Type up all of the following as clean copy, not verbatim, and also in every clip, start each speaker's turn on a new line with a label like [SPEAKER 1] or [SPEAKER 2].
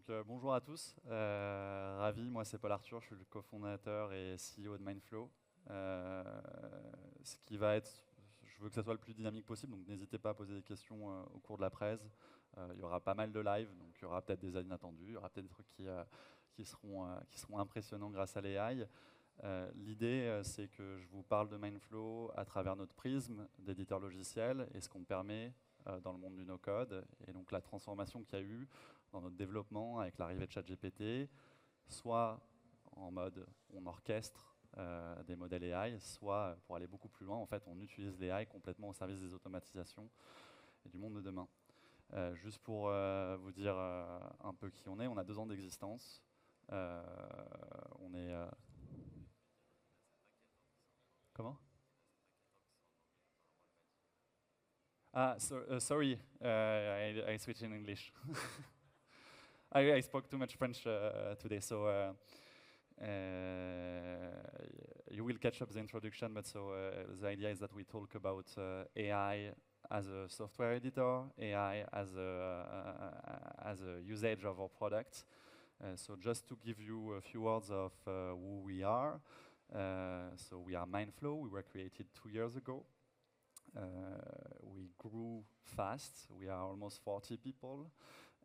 [SPEAKER 1] Bonjour à tous, ravi, moi c'est Paul Arthur, je suis le cofondateur et CEO de Mindflow. Ce qui va être, je veux que ça soit le plus dynamique possible, donc n'hésitez pas à poser des questions au cours de la presse. Il y aura pas mal de live, donc il y aura peut-être des inattendus, il y aura peut-être des trucs qui seront impressionnants grâce à l'AI. L'idée, c'est que je vous parle de Mindflow à travers notre prisme d'éditeur logiciel et ce qu'on permet dans le monde du no-code, et donc la transformation qu'il y a eu dans notre développement avec l'arrivée de ChatGPT, soit en mode on orchestre des modèles AI, soit pour aller beaucoup plus loin, en fait on utilise l'AI complètement au service des automatisations et du monde de demain. Juste pour vous dire un peu qui on a 2 ans d'existence. On est... Comment? Sorry, I switched in English. I spoke too much French today, so you will catch up the introduction, but the idea is that we talk about AI as a software editor, AI as a usage of our product. So just to give you a few words of who we are. So we are Mindflow, we were created 2 years ago. We grew fast, we are almost 40 people.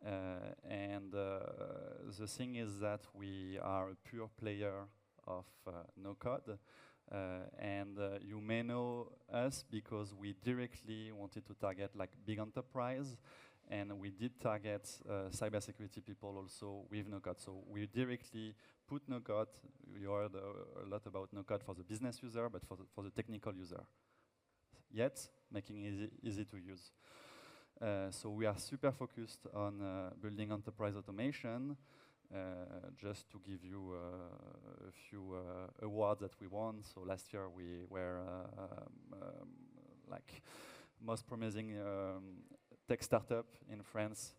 [SPEAKER 1] And the thing is that we are a pure player of no-code. You may know us because we directly wanted to target like big enterprise, and we did target cybersecurity people also with no-code. So we directly put no-code. You heard a lot about no-code for the business user, but for the technical user. Yet, making it easy to use. So we are super focused on building enterprise automation. Just to give you a few awards that we won. So last year we were like most promising tech startup in France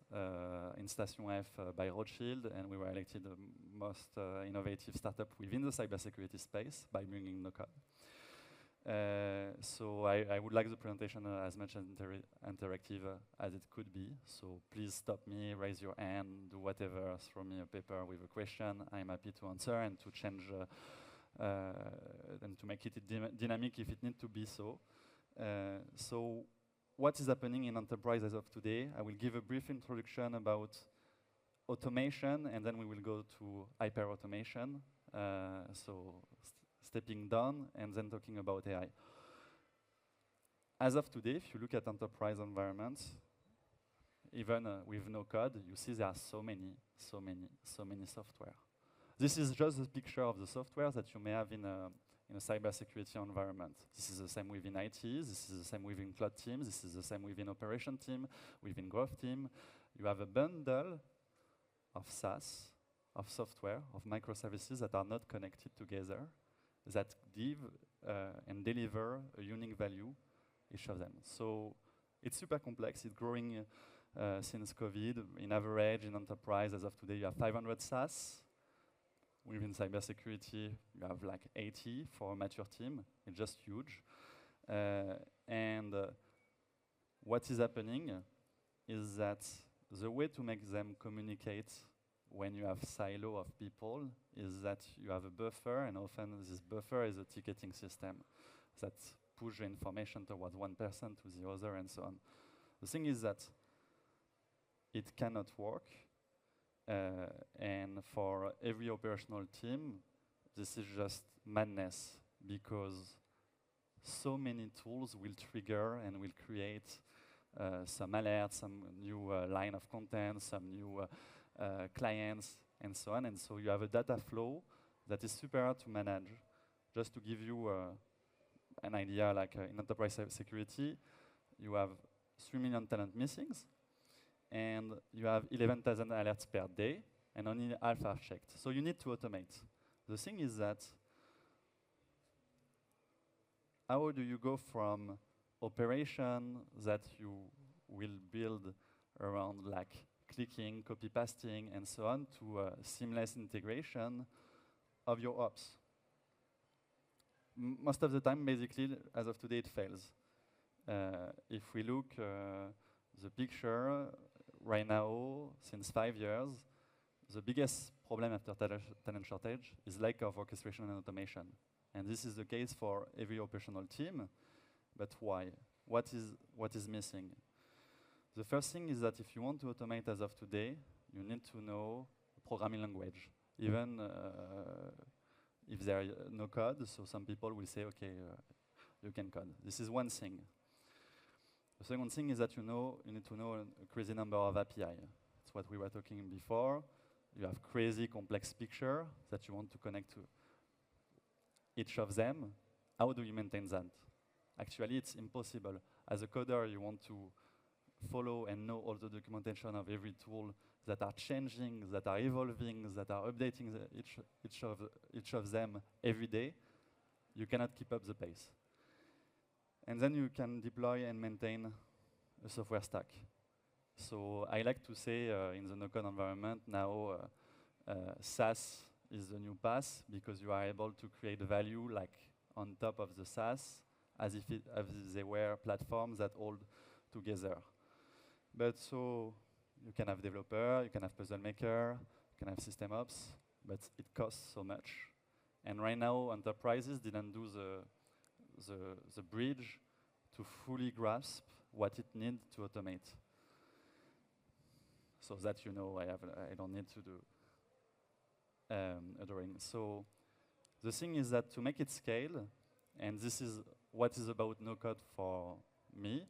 [SPEAKER 1] in Station F by Rothschild, and we were elected the most innovative startup within the cybersecurity space by bringing no-code. So I would like the presentation as much interactive as it could be. So please stop me, raise your hand, do whatever, throw me a paper with a question. I'm happy to answer and to change and to make it dynamic if it needs to be so. So what is happening in enterprise as of today? I will give a brief introduction about automation, and then we will go to hyper-automation. Stepping down and then talking about AI. As of today, if you look at enterprise environments, even with no code, you see there are so many software. This is just a picture of the software that you may have in a cybersecurity environment. This is the same within IT, this is the same within cloud teams, this is the same within operation team, within growth team. You have a bundle of SaaS, of software, of microservices that are not connected together, that give and deliver a unique value, each of them. So it's super complex, it's growing since COVID. In average, in enterprise, as of today, you have 500 SaaS. Within cybersecurity, you have like 80 for a mature team. It's just huge. What is happening is that the way to make them communicate when you have silo of people is that you have a buffer, and often this buffer is a ticketing system that push information towards one person to the other and so on. The thing is that it cannot work, and for every operational team, this is just madness because so many tools will trigger and will create some alerts, some new line of content, some new clients, and so on. And so you have a data flow that is super hard to manage. Just to give you an idea, like in enterprise security, you have 3 million talent missings, and you have 11,000 alerts per day, and only half are checked. So you need to automate. The thing is that how do you go from operation that you will build around like clicking, copy-pasting, and so on, to seamless integration of your ops? Most of the time, basically, as of today, it fails. If we look the picture right now, since 5 years, the biggest problem after talent shortage is lack of orchestration and automation. And this is the case for every operational team. But why? What is missing? The first thing is that if you want to automate as of today, you need to know programming language, even if there are no code. So some people will say, okay, you can code. This is one thing. The second thing is that you need to know a crazy number of API. It's what we were talking before. You have crazy complex picture that you want to connect to each of them. How do you maintain that? Actually, it's impossible. As a coder, you want to follow and know all the documentation of every tool that are changing, that are evolving, that are updating each of them every day. You cannot keep up the pace. And then you can deploy and maintain a software stack. So I like to say in the NoCode environment now, SaaS is the new PaaS because you are able to create value like on top of the SaaS as if they were platforms that hold together. But so you can have developer, you can have puzzle maker, you can have system ops, but it costs so much. And right now, enterprises didn't do the bridge to fully grasp what it needs to automate. So that you know, I don't need to do a drawing. So the thing is that to make it scale, and this is what is about NoCode for me,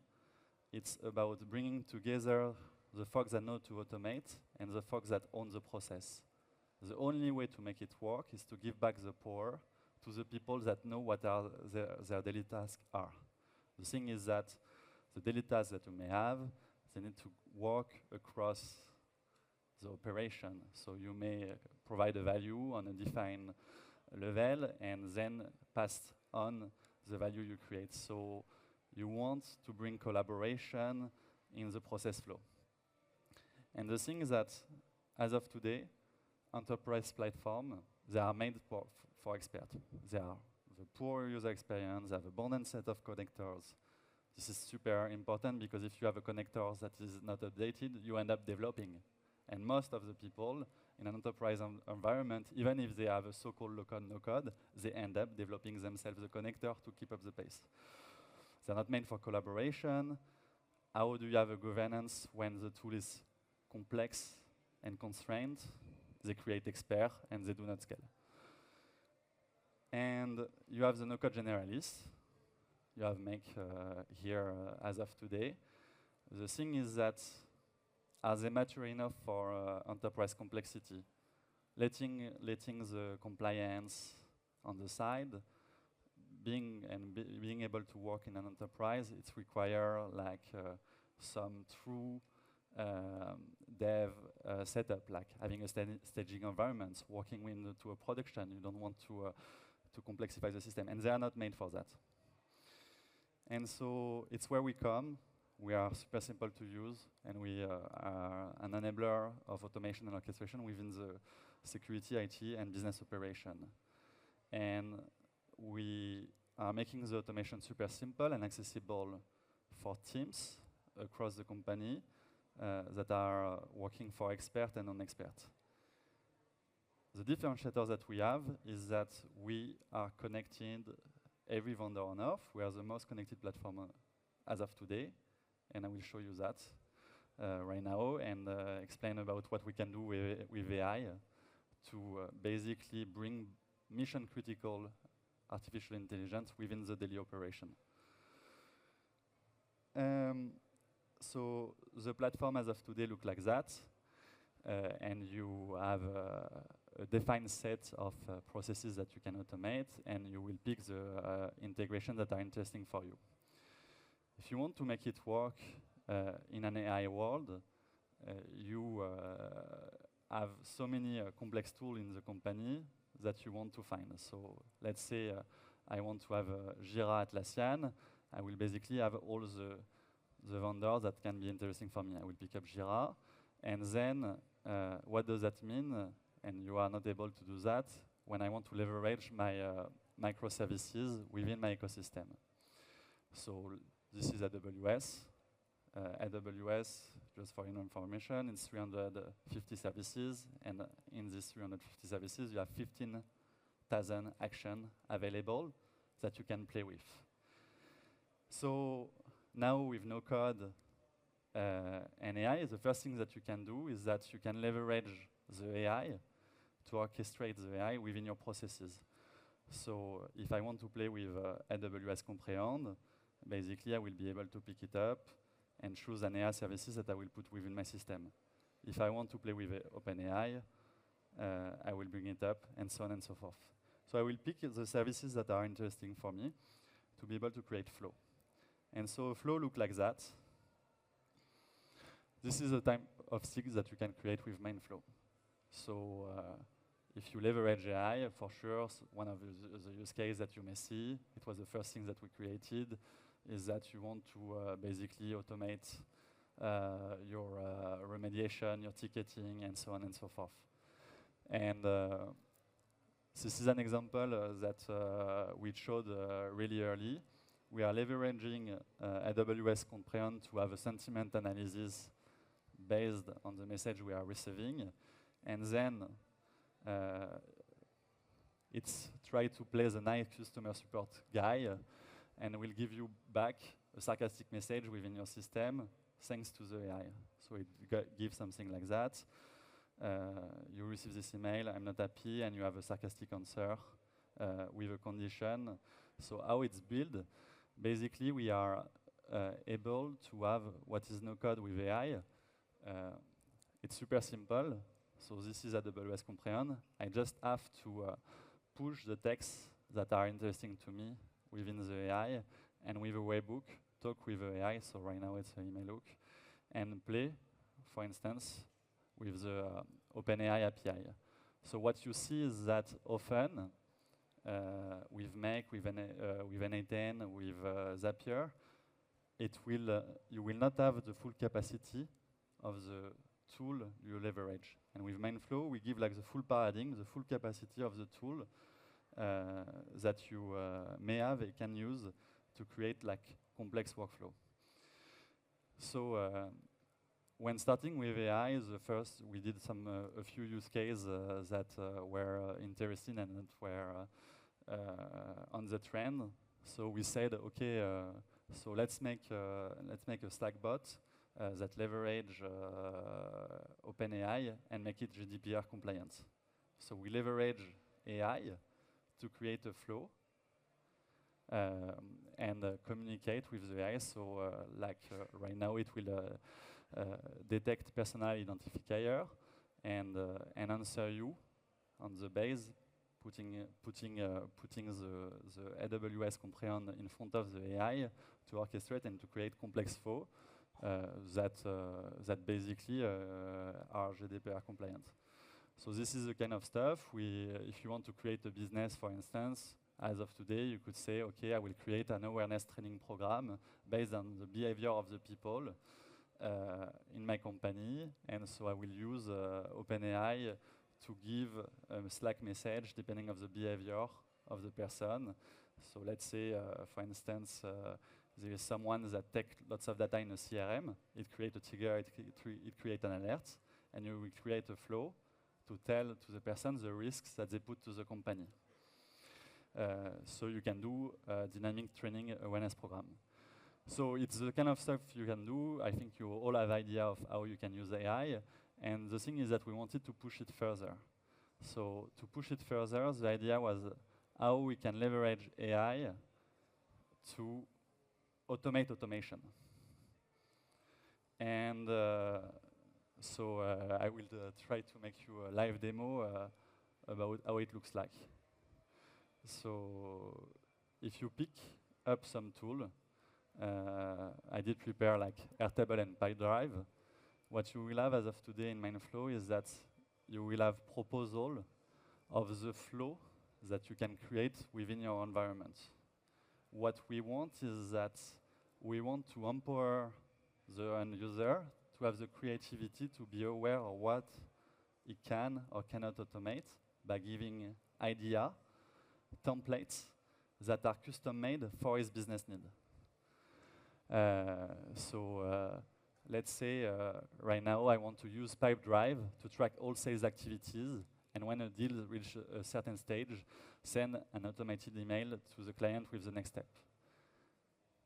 [SPEAKER 1] it's about bringing together the folks that know to automate and the folks that own the process. The only way to make it work is to give back the power to the people that know what their daily tasks are. The thing is that the daily tasks that you may have, they need to work across the operation. So you may provide a value on a defined level and then pass on the value you create. So you want to bring collaboration in the process flow. And the thing is that, as of today, enterprise platform, they are made for experts. They are the poor user experience, they have abundant set of connectors. This is super important because if you have a connector that is not updated, you end up developing. And most of the people in an enterprise environment, even if they have a so-called low-code, no-code, they end up developing themselves the connector to keep up the pace. They're not meant for collaboration. How do you have a governance when the tool is complex and constrained? They create experts and they do not scale. And you have the no-code generalists. You have Make here as of today. The thing is that are they mature enough for enterprise complexity? Letting the compliance on the side, being able to work in an enterprise, it requires like some true dev setup, like having a staging environment, working to a production. You don't want to complexify the system, and they are not made for that. And so it's where we come. We are super simple to use, and we are an enabler of automation and orchestration within the security, IT, and business operation. And we are making the automation super simple and accessible for teams across the company that are working for expert and non-expert. The differentiator that we have is that we are connecting every vendor on Earth. We are the most connected platform as of today, and I will show you that right now and explain about what we can do with AI to basically bring mission-critical artificial intelligence within the daily operation. So the platform as of today looks like that, and you have a defined set of processes that you can automate, and you will pick the integration that are interesting for you. If you want to make it work in an AI world, you have so many complex tools in the company that you want to find. So let's say I want to have Jira Atlassian. I will basically have all the vendors that can be interesting for me. I will pick up Jira, and then what does that mean? And you are not able to do that when I want to leverage my microservices within my ecosystem. So this is AWS. AWS, just for your information, it's 350 services, and in these 350 services, you have 15,000 actions available that you can play with. So now with NoCode and AI, the first thing that you can do is that you can leverage the AI to orchestrate the AI within your processes. So if I want to play with AWS Comprehend, basically I will be able to pick it up and choose an AI services that I will put within my system. If I want to play with OpenAI, I will bring it up, and so on and so forth. So I will pick the services that are interesting for me to be able to create flow. And so a flow looks like that. This is a type of things that you can create with Mindflow. So if you leverage AI, for sure, one of the use cases that you may see, it was the first thing that we created, is that you want to basically automate your remediation, your ticketing, and so on and so forth. And this is an example that we showed really early. We are leveraging AWS Comprehend to have a sentiment analysis based on the message we are receiving. And then it's try to play the nice customer support guy and will give you back a sarcastic message within your system thanks to the AI. So it gives something like that. You receive this email, I'm not happy, and you have a sarcastic answer with a condition. So how it's built, basically we are able to have what is NoCode with AI. It's super simple. So this is AWS Comprehend. I just have to push the texts that are interesting to me within the AI, and with a webhook, talk with the AI, so right now it's an email hook, and play, for instance, with the OpenAI API. So what you see is that often, with Make, with N8N, with Zapier, you will not have the full capacity of the tool you leverage. And with Mindflow, we give like the full paradigm, the full capacity of the tool that you may have and can use to create like complex workflow. So when starting with AI, we did a few use cases that were interesting and that were on the trend. So we said, okay, so let's make a Slack bot that leverage OpenAI and make it GDPR compliant. So we leverage AI to create a flow and communicate with the AI. So right now it will detect personal identifier and answer you on the base, putting the AWS Comprehend in front of the AI to orchestrate and to create complex flow that basically are GDPR compliant. So this is the kind of stuff if you want to create a business, for instance, as of today, you could say, okay, I will create an awareness training program based on the behavior of the people in my company, and so I will use OpenAI to give a Slack message depending on the behavior of the person. So let's say, for instance, there is someone that takes lots of data in a CRM. It creates a trigger, it creates an alert, and you will create a flow to tell to the person the risks that they put to the company. So you can do a dynamic training awareness program. So it's the kind of stuff you can do. I think you all have idea of how you can use AI. And the thing is that we wanted to push it further. So to push it further, the idea was how we can leverage AI to automate automation. And so I will try to make you a live demo about how it looks like. So if you pick up some tool, I did prepare like Airtable and PyDrive. What you will have as of today in Mindflow is that you will have proposal of the flow that you can create within your environment. What we want is that we want to empower the end user to have the creativity to be aware of what he can or cannot automate by giving idea, templates that are custom made for his business need. Let's say right now I want to use Pipedrive to track all sales activities, and when a deal reaches a certain stage, send an automated email to the client with the next step.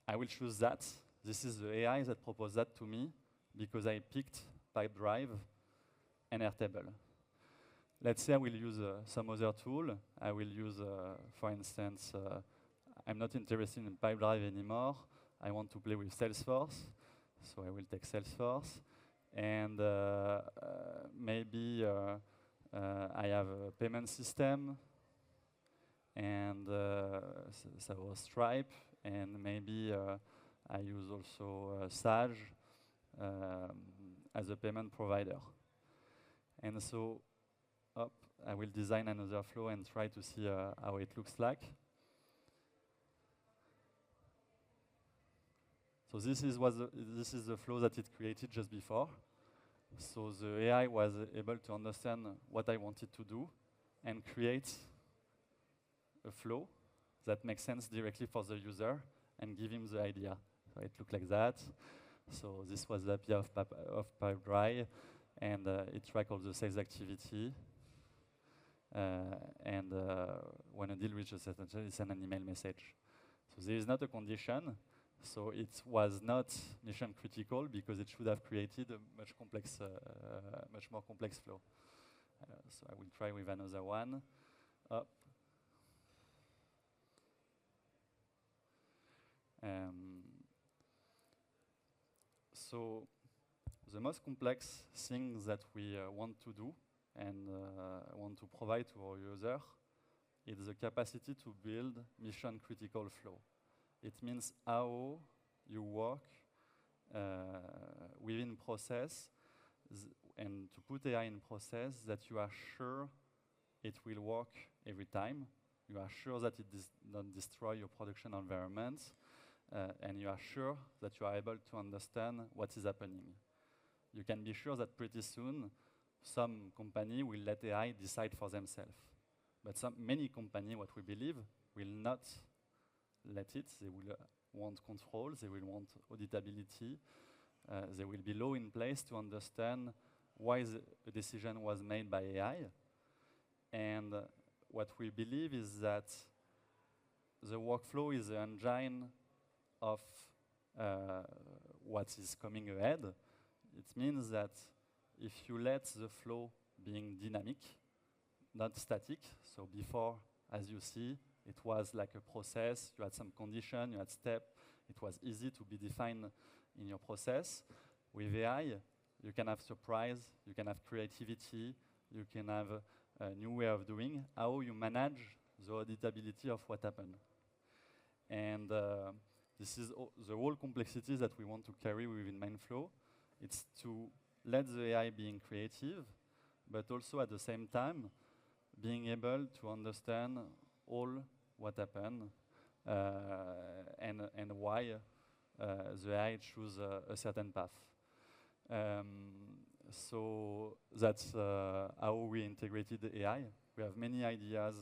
[SPEAKER 1] I will choose that. This is the AI that proposed that to me because I picked Pipedrive and Airtable. Let's say I will use some other tool. I will use, for instance, I'm not interested in Pipedrive anymore. I want to play with Salesforce, so I will take Salesforce. And maybe I have a payment system, and so Stripe, and maybe I use also Sage as a payment provider. And so I will design another flow and try to see how it looks like. So this is the flow that it created just before. So the AI was able to understand what I wanted to do and create a flow that makes sense directly for the user and give him the idea. So it looked like that. So this was the API of Pipedrive, and it tracked all the sales activity. And when a deal reaches a certain stage, it sends an email message. So there is not a condition. So it was not mission critical because it should have created a much more complex flow. So I will try with another one. So the most complex thing that we want to do and want to provide to our user is the capacity to build mission critical flow. It means how you work within process and to put AI in process that you are sure it will work every time. You are sure that it does not destroy your production environment, and you are sure that you are able to understand what is happening. You can be sure that pretty soon some company will let AI decide for themselves. But many companies, what we believe, will not let it. They will want control, they will want auditability, there will be law in place to understand why the decision was made by AI. And what we believe is that the workflow is the engine of what is coming ahead. It means that if you let the flow being dynamic, not static, so before, as you see, it was like a process, you had some condition, you had step, it was easy to be defined in your process. With AI, you can have surprise, you can have creativity, you can have a new way of doing, how you manage the auditability of what happened. And this is the whole complexity that we want to carry within Mindflow. It's to let the AI being creative, but also at the same time, being able to understand all what happened and why the AI choose a certain path. So that's how we integrated the AI. We have many ideas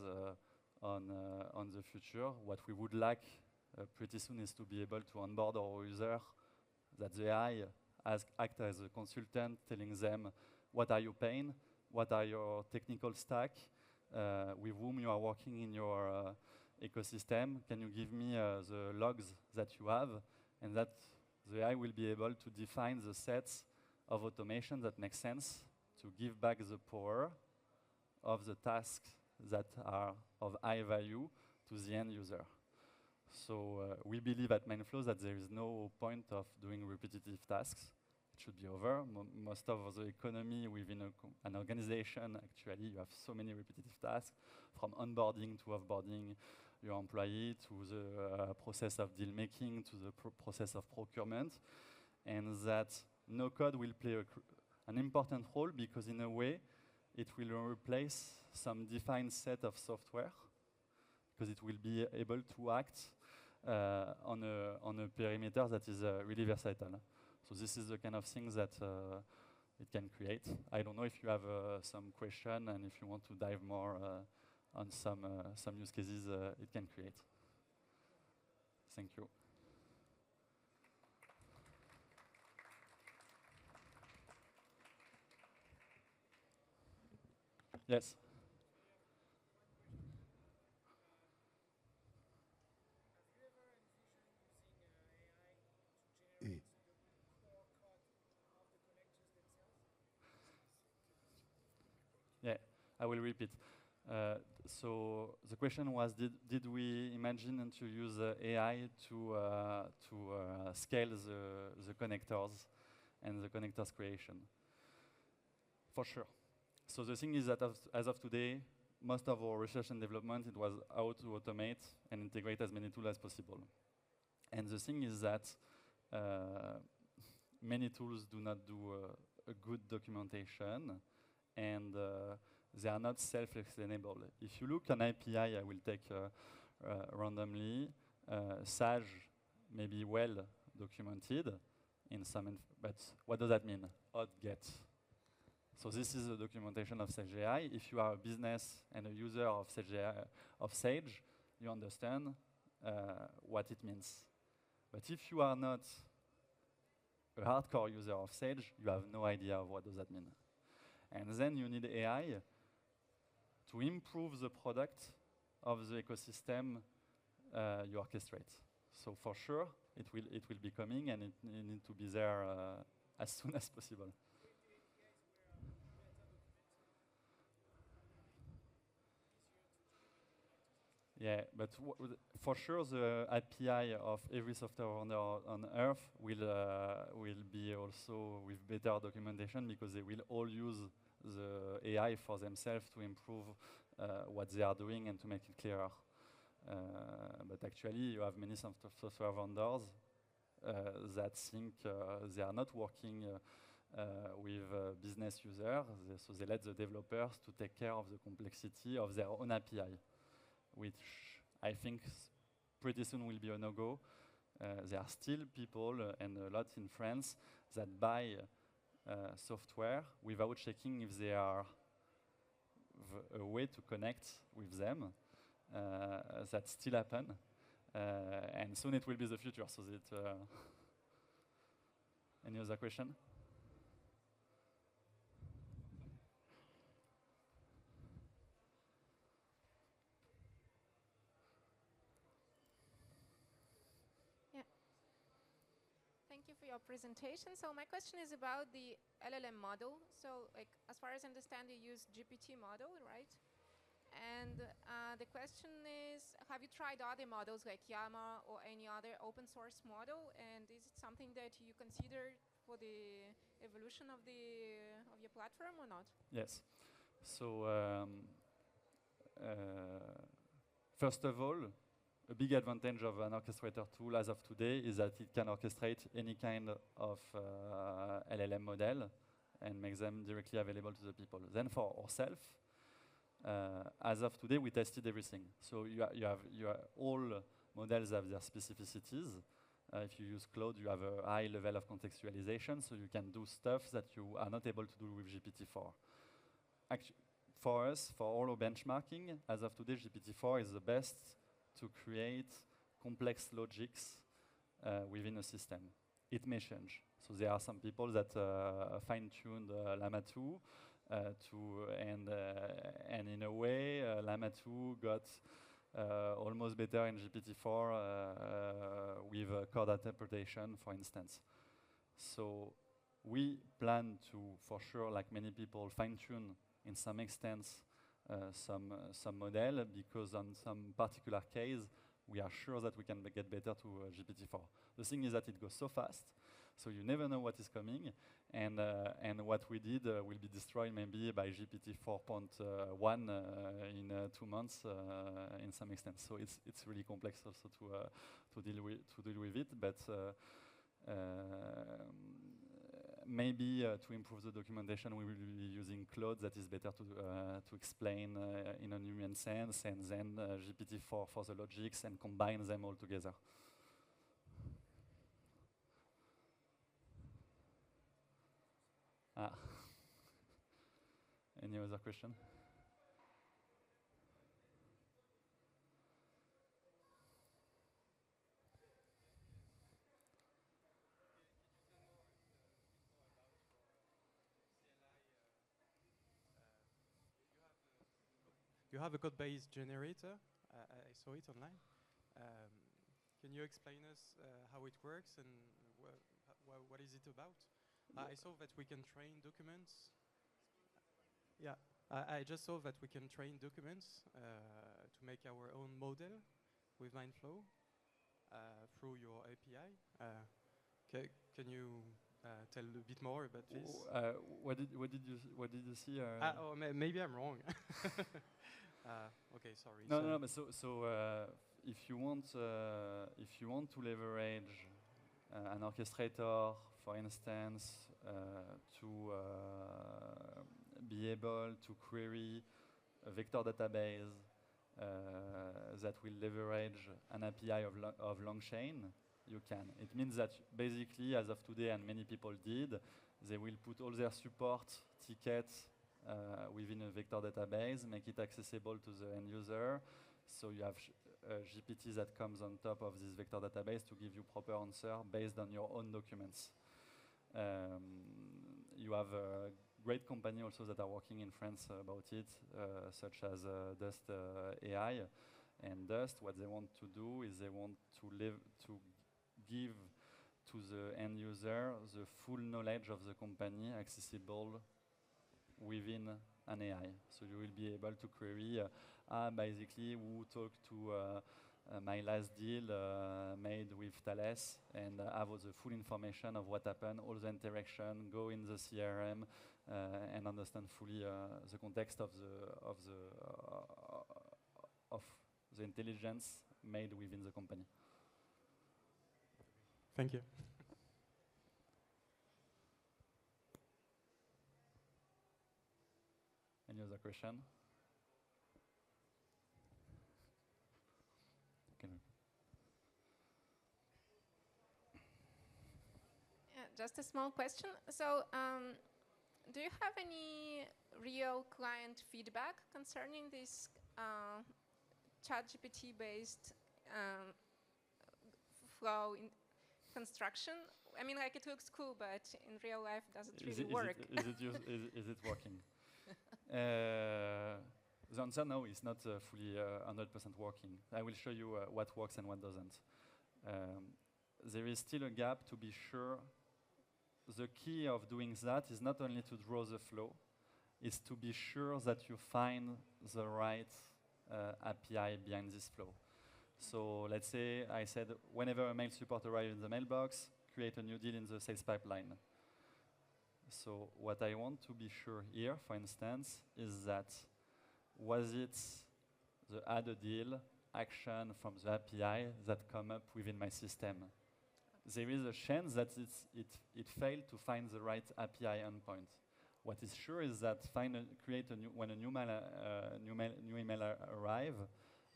[SPEAKER 1] on the future. What we would like pretty soon is to be able to onboard our user, that the AI act as a consultant, telling them what are your pain, what are your technical stack, with whom you are working in your ecosystem. Can you give me the logs that you have? And that the AI will be able to define the sets of automation that make sense to give back the power of the tasks that are of high value to the end user. So we believe at Mindflow that there is no point of doing repetitive tasks. It should be over. Most of the economy within an organization, actually, you have so many repetitive tasks, from onboarding to offboarding your employee, to the process of deal making, to the process of procurement, and that NoCode will play an important role because in a way it will replace some defined set of software because it will be able to act on a perimeter that is really versatile. So this is the kind of things that it can create. I don't know if you have some question and if you want to dive more on some use cases it can create. Thank you. Yes.
[SPEAKER 2] Eh,
[SPEAKER 1] Yeah, I will repeat. So the question was, did we imagine to use AI to scale the connectors and the connectors creation? For sure. So the thing is that as of today, most of our research and development, it was how to automate and integrate as many tools as possible. And the thing is that uh, many tools do not do a good documentation, and they are not self-explainable. If you look an API, I will take randomly, Sage may be well documented in some, but what does that mean? Hot get. So this is the documentation of Sage AI. If you are a business and a user of Sage AI, you understand what it means. But if you are not a hardcore user of Sage, you have no idea of what does that mean. And then you need AI to improve the product of the ecosystem you orchestrate. So for sure, it will be coming, and it need to be there as soon as possible. Yeah, but for sure, the API of every software vendor on Earth will be also with better documentation, because they will all use the AI for themselves to improve what they are doing and to make it clearer. But actually, you have many software vendors that think they are not working with business users, so they let the developers to take care of the complexity of their own API, which I think pretty soon will be a no-go. There are still people, and a lot in France, that buy software without checking if they are a way to connect with them. That still happen, and soon it will be the future. So that any other question?
[SPEAKER 3] Yeah. Thank you for your presentation. So my question is about the LLM model. So like, as far as I understand, you use GPT model, right? And the question is, have you tried other models like Llama or any other open source model? And is it something that you consider for the evolution of your platform or not?
[SPEAKER 1] Yes. So first of all, a big advantage of an orchestrator tool as of today is that it can orchestrate any kind of LLM model and make them directly available to the people. Then for ourselves, as of today, we tested everything. So you have all models have their specificities. If you use Claude, you have a high level of contextualization, so you can do stuff that you are not able to do with GPT-4. For us, for all our benchmarking, as of today, GPT-4 is the best to create complex logics within a system. It may change. So there are some people that fine-tuned Llama 2 and in a way, Llama 2 got almost better in GPT-4 with code interpretation, for instance. So we plan to, for sure, like many people, fine-tune in some extent some model, because on some particular case, we are sure that we can get better to GPT-4. The thing is that it goes so fast, so you never know what is coming, and what we did will be destroyed maybe by GPT 4.1 in 2 months in some extent. So it's really complex also to deal with it, but maybe to improve the documentation, we will be using Claude that is better to explain in a human sense, and then GPT-4 for the logics, and combine them all together. Ah. Any other question?
[SPEAKER 2] you have a code base generator. I saw it online. Can you explain us how it works and what is it about? I saw that we can train documents. Yeah, I just saw that we can train documents to make our own model with Mindflow through your API. Can you tell a bit more about this?
[SPEAKER 1] What did you see?
[SPEAKER 2] Maybe I'm wrong. Okay, sorry.
[SPEAKER 1] No. But if you want to leverage an orchestrator, for instance, to be able to query a vector database that will leverage an API of long chain, you can. It means that basically, as of today, and many people did, they will put all their support tickets within a vector database, make it accessible to the end user. So you have GPT that comes on top of this vector database to give you proper answer based on your own documents. You have a great company also that are working in France about it, such as Dust AI. And Dust, what they want to do is they want to give to the end user the full knowledge of the company accessible within an AI. So you will be able to query basically who talked to my last deal made with Thales and have all the full information of what happened, all the interaction, go in the CRM and understand fully the context of the intelligence made within the company.
[SPEAKER 2] Thank you.
[SPEAKER 1] Any other question?
[SPEAKER 3] Just a small question. So, do you have any real client feedback concerning this ChatGPT-based flow in construction? I mean, like, it looks cool, but in real life, does it really work?
[SPEAKER 1] Is it working? The answer no, it's not fully 100% working. I will show you what works and what doesn't. There is still a gap to be sure. The key of doing that is not only to draw the flow, it's to be sure that you find the right API behind this flow. So let's say I said, whenever a mail support arrives in the mailbox, create a new deal in the sales pipeline. So what I want to be sure here, for instance, is that was it the add a deal action from the API that come up within my system? There is a chance that it failed to find the right API endpoint. What is sure is that when a new email arrive,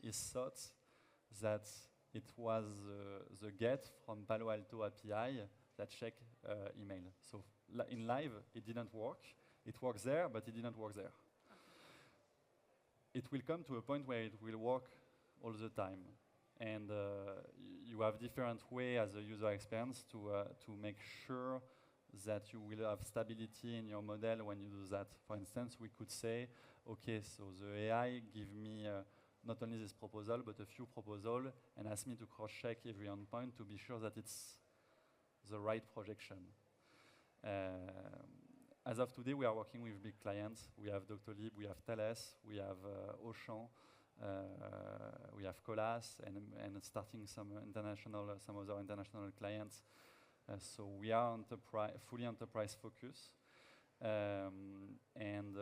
[SPEAKER 1] is thought that it was the get from Palo Alto API that check email. So in live, it didn't work. It works there, but it didn't work there. It will come to a point where it will work all the time. And you have different way as a user experience to make sure that you will have stability in your model when you do that. For instance, we could say, okay, so the AI give me not only this proposal, but a few proposals, and ask me to cross-check every endpoint to be sure that it's the right projection. As of today, we are working with big clients. We have Doctolib, we have Thales, we have Auchan, we have Colas, and starting some other international clients. So we are fully enterprise focused, and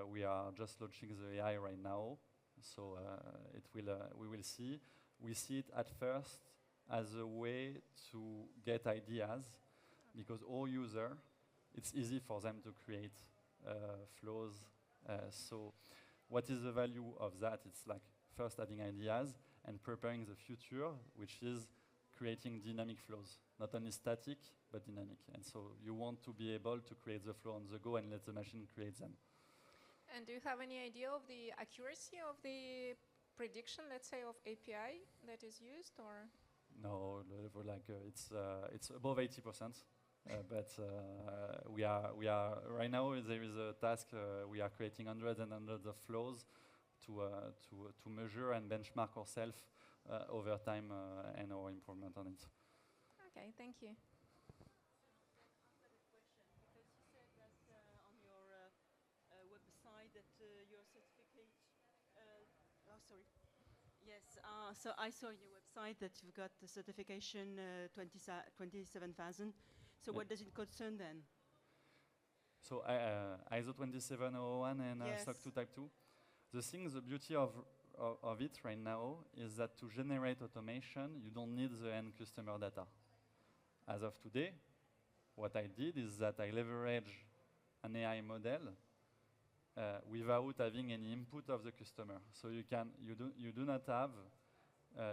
[SPEAKER 1] we are just launching the AI right now. So we will see. We see it at first as a way to get ideas, because all users, it's easy for them to create flows. So what is the value of that? It's like first adding ideas and preparing the future, which is creating dynamic flows, not only static, but dynamic. And so you want to be able to create the flow on the go and let the machine create them.
[SPEAKER 3] And do you have any idea of the accuracy of the prediction, let's say, of API that is used, or?
[SPEAKER 1] No, it's above 80%. But we are right now. There is a task. We are creating hundreds and hundreds of flows to measure and benchmark ourselves over time and our improvement on it.
[SPEAKER 3] Okay, thank you.
[SPEAKER 4] Answer the question because you said that on your website that your certificate. Oh, sorry. Yes. So I saw in your website that you've got the certification 27,000. So
[SPEAKER 1] Yeah.
[SPEAKER 4] what does it concern then?
[SPEAKER 1] So ISO 27001 and
[SPEAKER 4] Yes.
[SPEAKER 1] SOC 2 Type 2. The beauty of it right now is that to generate automation, you don't need the end customer data. As of today, what I did is that I leverage an AI model without having any input of the customer. So you do not have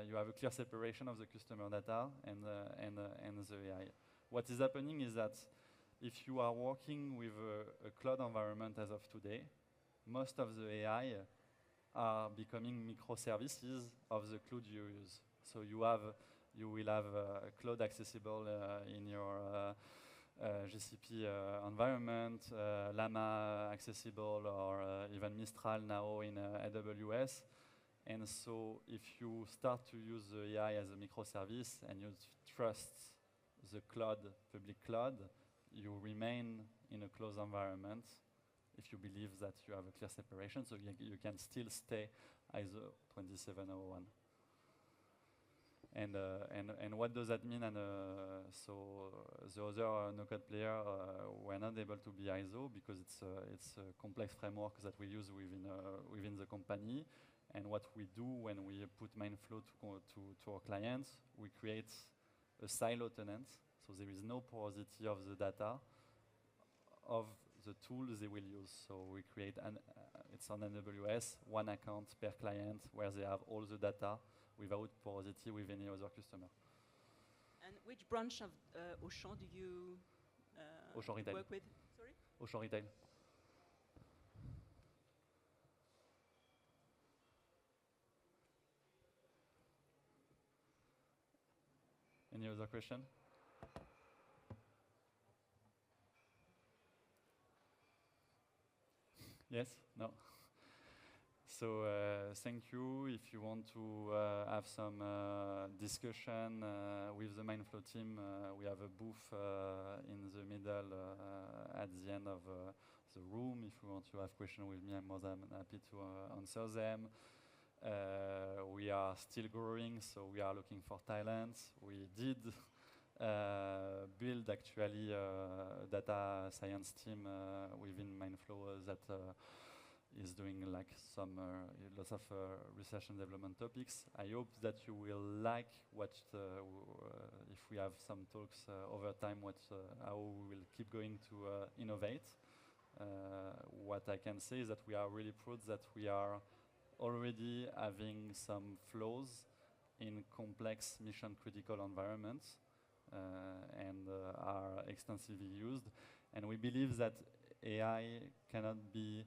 [SPEAKER 1] you have a clear separation of the customer data and the AI. What is happening is that if you are working with a cloud environment as of today, most of the AI are becoming microservices of the cloud you use. So you will have cloud accessible in your GCP environment, Llama accessible, or even Mistral now in AWS. And so if you start to use the AI as a microservice and you trust the cloud, public cloud, you remain in a closed environment if you believe that you have a clear separation, so you can still stay ISO 27001. And what does that mean? And so the other NoCode player were not able to be ISO because it's a complex framework that we use within the company. And what we do when we put Mindflow to our clients, we create a silo tenant. So there is no porosity of the data of the tools they will use. So we create it's on AWS, one account per client where they have all the data without porosity with any other customer.
[SPEAKER 4] And which branch of Auchan do you
[SPEAKER 1] Auchan Retail.
[SPEAKER 4] work with? Sorry?
[SPEAKER 1] Auchan Retail. Any other question? Yes? No? So thank you. If you want to have some discussion with the Mindflow team, we have a booth in the middle at the end of the room. If you want to have questions with me, I'm more than happy to answer them. We are still growing, so we are looking for talent. We did build actually a data science team within Mindflow that is doing like some lots of research and development topics. I hope that you will like what if we have some talks over time, how we will keep going to innovate. What I can say is that we are really proud that we are already having some flows in complex mission-critical environments and are extensively used. And we believe that AI cannot be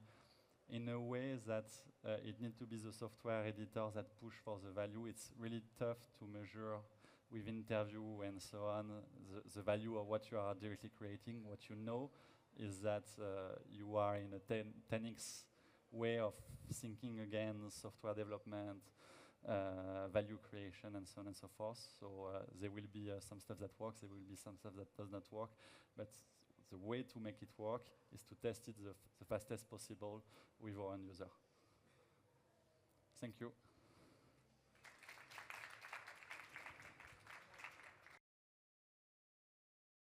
[SPEAKER 1] in a way that it needs to be the software editor that push for the value. It's really tough to measure with interview and so on the value of what you are directly creating. What you know is that you are in a 10x way of thinking again, software development, value creation, and so on and so forth. So there will be some stuff that works, there will be some stuff that does not work, but the way to make it work is to test it the fastest possible with our end user. Thank you.